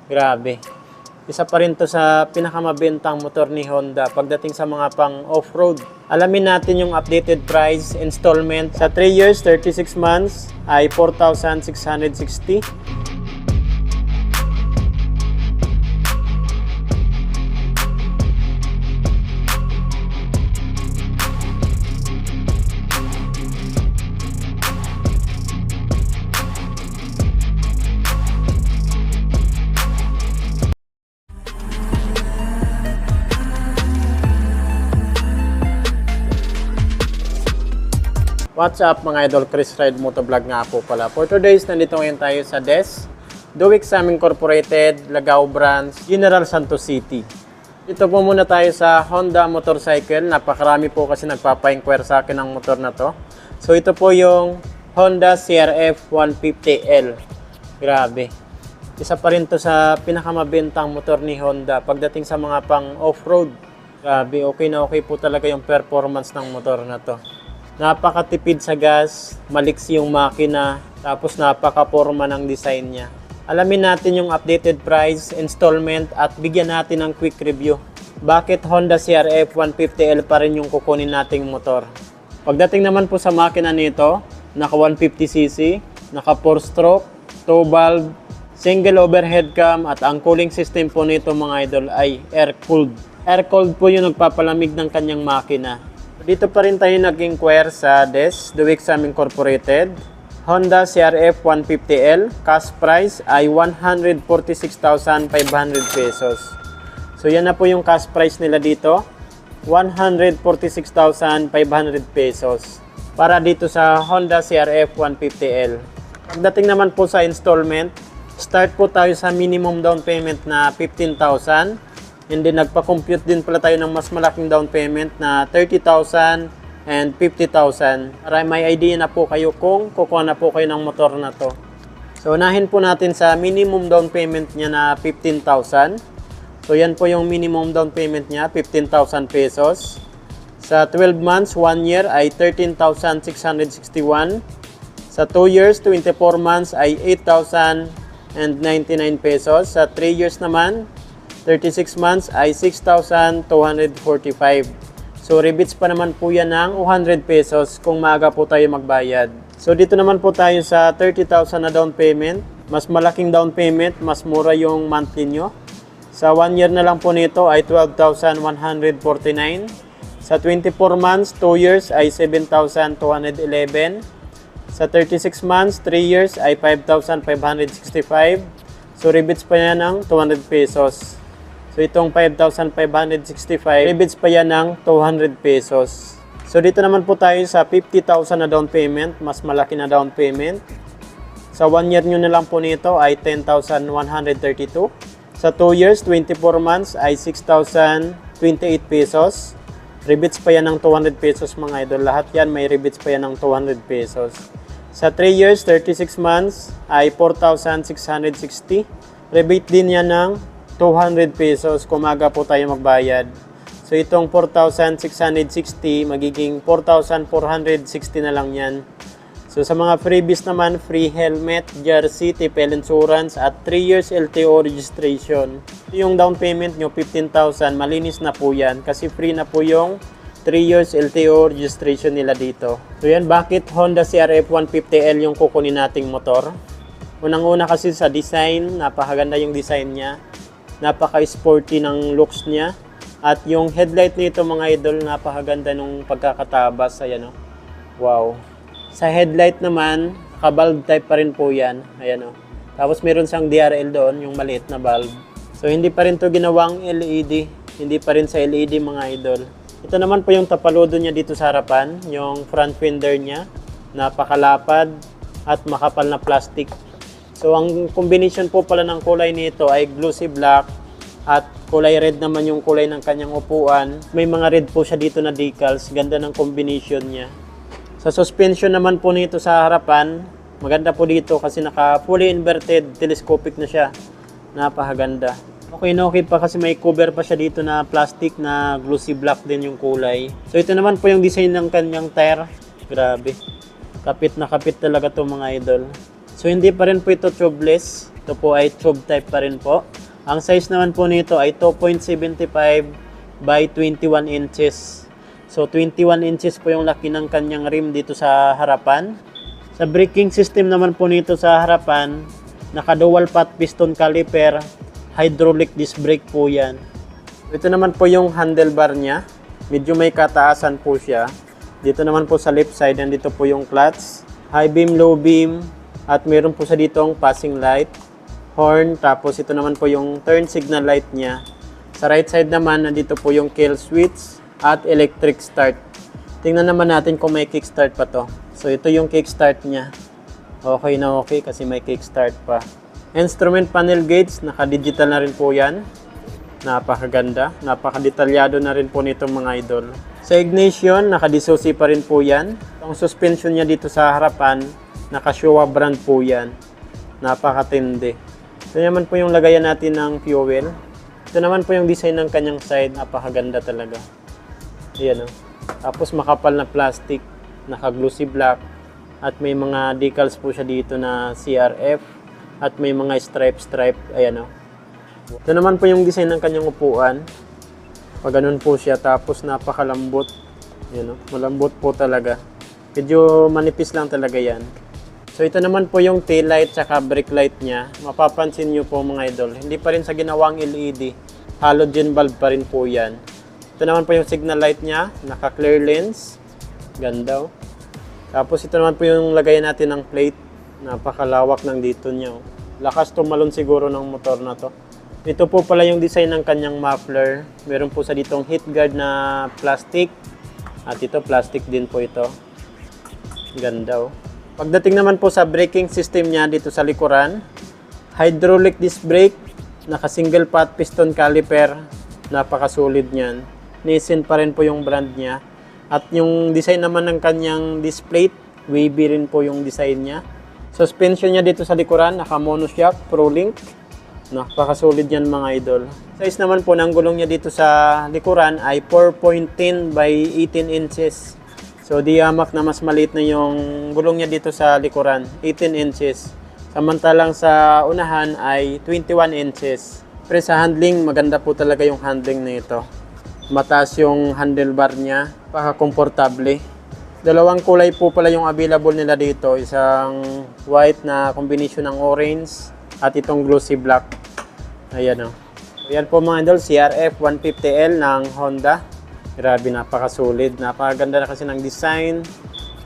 Grabe. Isa pa rin to sa pinakamabentang motor ni Honda pagdating sa mga pang off-road. Alamin natin yung updated price installment. Sa 3 years, 36 months ay 4,660. What's up mga idol, Chris Ride Motovlog nga po pala. For today's, nandito ngayon tayo sa DES, Duwix Sam Incorporated, Lagao Branch, General Santos City. Dito po muna tayo sa Honda motorcycle. Napakarami po kasi nagpapa-inquire sa akin ng motor na to. So ito po yung Honda CRF 150L. Grabe. Isa pa rin to sa pinakamabentang motor ni Honda pagdating sa mga pang off-road. Grabe, okay na okay po talaga yung performance ng motor na to. Napakatipid sa gas, maliksi yung makina, tapos napaka-forma ng design niya. Alamin natin yung updated price, installment, at bigyan natin ng quick review. Bakit Honda CRF 150L pa rin yung kukunin nating motor? Pagdating naman po sa makina nito, naka 150cc, naka 4-stroke, 2-valve, single overhead cam, at ang cooling system po nito mga idol ay air-cooled. Air-cooled po yung nagpapalamig ng kanyang makina. Dito pa rin tayo nag-inquire sa DES, Duwix Sam Incorporated. Honda CRF 150L, cash price ay 146,500 pesos. So yan na po yung cash price nila dito, 146,500 pesos. Para dito sa Honda CRF 150L. Pagdating naman po sa installment, start po tayo sa minimum down payment na 15,000. And then nagpa-compute din pala tayo ng mas malaking down payment na 30,000 and 50,000. Para may idea na po kayo kung kukuha na po kayo ng motor na to. So unahin po natin sa minimum down payment niya na 15,000. So yan po yung minimum down payment niya, 15,000 pesos. Sa 12 months, 1 year ay 13,661. Sa 2 years, 24 months ay 8,099 pesos. Sa 3 years naman, 36 months ay 6,245. So rebates pa naman po yan ng 200 pesos kung maaga po tayo magbayad. So dito naman po tayo sa 30,000 na down payment. Mas malaking down payment, mas mura yung monthly nyo. Sa 1 year na lang po nito ay 12,149. Sa 24 months, 2 years ay 7,211. Sa 36 months, 3 years ay 5,565. So rebates pa yan ng 200 pesos. So itong 5,565, rebates pa yan ng 200 pesos. So dito naman po tayo sa 50,000 na down payment, mas malaki na down payment. Sa 1 year nyo na lang po nito ay 10,132. Sa 2 years, 24 months ay 6,028 pesos. Rebates pa yan ng 200 pesos mga idol. Lahat yan may rebates pa yan ng 200 pesos. Sa 3 years, 36 months ay 4,660. Rebate din yan ng 200 pesos kung maaga po tayo magbayad. So itong 4,660 magiging 4,460 na lang yan. So sa mga freebies naman, free helmet, jersey, TPL insurance at 3 years LTO registration. Yung down payment nyo 15,000, malinis na po yan kasi free na po yung 3 years LTO registration nila dito. So yan, bakit Honda CRF 150L yung kukunin nating motor? Unang-una kasi sa design, napakaganda yung design niya. Napaka-sporty ng looks niya. At yung headlight nito mga idol, napakaganda nung pagkakatabas. Ayan o. Wow. Sa headlight naman, naka-bulb type pa rin po yan. Ayan o. Tapos meron siyang DRL doon, yung maliit na bulb. So hindi pa rin to ginawang LED. Hindi pa rin sa LED mga idol. Ito naman po yung tapaludo niya dito sa harapan. Yung front fender niya. Napakalapad at makapal na plastic. So ang combination po pala ng kulay nito ay glossy black at kulay red naman yung kulay ng kanyang upuan. May mga red po siya dito na decals. Ganda ng combination niya. Sa suspension naman po nito sa harapan, maganda po dito kasi naka fully inverted, telescopic na siya. Napakaganda. Okay na okay pa kasi may cover pa siya dito na plastic na glossy black din yung kulay. So ito naman po yung design ng kanyang tire. Grabe. Kapit na kapit talaga to mga idol. So hindi pa rin po ito tubeless. Ito po ay tube type pa rin po. Ang size naman po nito ay 2.75 by 21 inches. So 21 inches po yung laki ng kanyang rim dito sa harapan. Sa braking system naman po nito sa harapan, naka dual pot piston caliper, hydraulic disc brake po yan. Ito naman po yung handlebar niya. Medyo may kataasan po siya. Dito naman po sa left side, nandito po yung clutch, high beam, low beam, at meron po sa ditong passing light, horn, tapos ito naman po yung turn signal light niya. Sa right side naman, nandito po yung kill switch at electric start. Tingnan naman natin kung may kickstart pa to. So ito yung kickstart niya. Okay na okay kasi may kickstart pa. Instrument panel gauge, naka-digital na rin po yan. Napakaganda, napakadetalyado na rin po nitong mga idol. Sa ignition, naka-dissociate pa rin po yan. Ang suspension niya dito sa harapan, naka-Showa brand po yan. Napakatindi. Ito naman po yung lagayan natin ng fuel. Ito naman po yung design ng kanyang side, napakaganda talaga. Ayan o. Tapos makapal na plastic, naka-glossy black. At may mga decals po siya dito na CRF. At may mga stripe. Ayan o. Ito naman po yung design ng kanyang upuan. Pag ganun po siya, tapos napakalambot. Yan, malambot po talaga. Medyo manipis lang talaga yan. So ito naman po yung tail light at brake light niya. Mapapansin nyo po mga idol, hindi pa rin sa ginawang LED. Halogen bulb pa rin po yan. Ito naman po yung signal light niya, naka clear lens. Ganda oh. Tapos ito naman po yung lagayan natin ng plate. Napakalawak ng dito niya. Lakas tumalon siguro ng motor na to. Ito po pala yung design ng kanyang muffler. Meron po sa ditong heat guard na plastic. At ito plastic din po ito. Ganda oh. Pagdating naman po sa braking system niya dito sa likuran, hydraulic disc brake, naka single pot piston caliper. Napakasulit niyan. Nissin pa rin po yung brand niya. At yung design naman ng kanyang disc plate, wavy rin po yung design niya. Suspension niya dito sa likuran, naka monoshock, ProLink. Napakasolid yan mga idol. Size naman po ng gulong niya dito sa likuran ay 4.10 by 18 inches. So diamak na mas maliit na yung gulong niya dito sa likuran, 18 inches. Samantalang sa unahan ay 21 inches. Pero sa handling, maganda po talaga yung handling na ito. Mataas yung handlebar niya, paka-komportable. Dalawang kulay po pala yung available nila dito. Isang white na combination ng orange at itong glossy black. Ayan o. Ayan po mga idol, CRF 150L ng Honda. Grabe, napakasulit. Napakaganda na kasi ng design.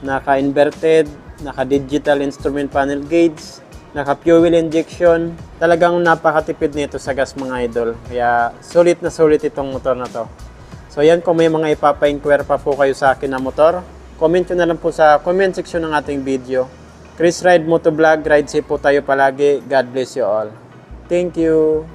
Naka-inverted, naka-digital instrument panel gauge, naka-fuel injection. Talagang napakatipid nito sa gas mga idol. Kaya sulit na sulit itong motor na to. So ayan, kung may mga ipapa-inquire pa po kayo sa akin na motor, comment nyo na lang po sa comment section ng ating video. Chris Ride Motovlog, ride safe po tayo palagi. God bless you all. Thank you.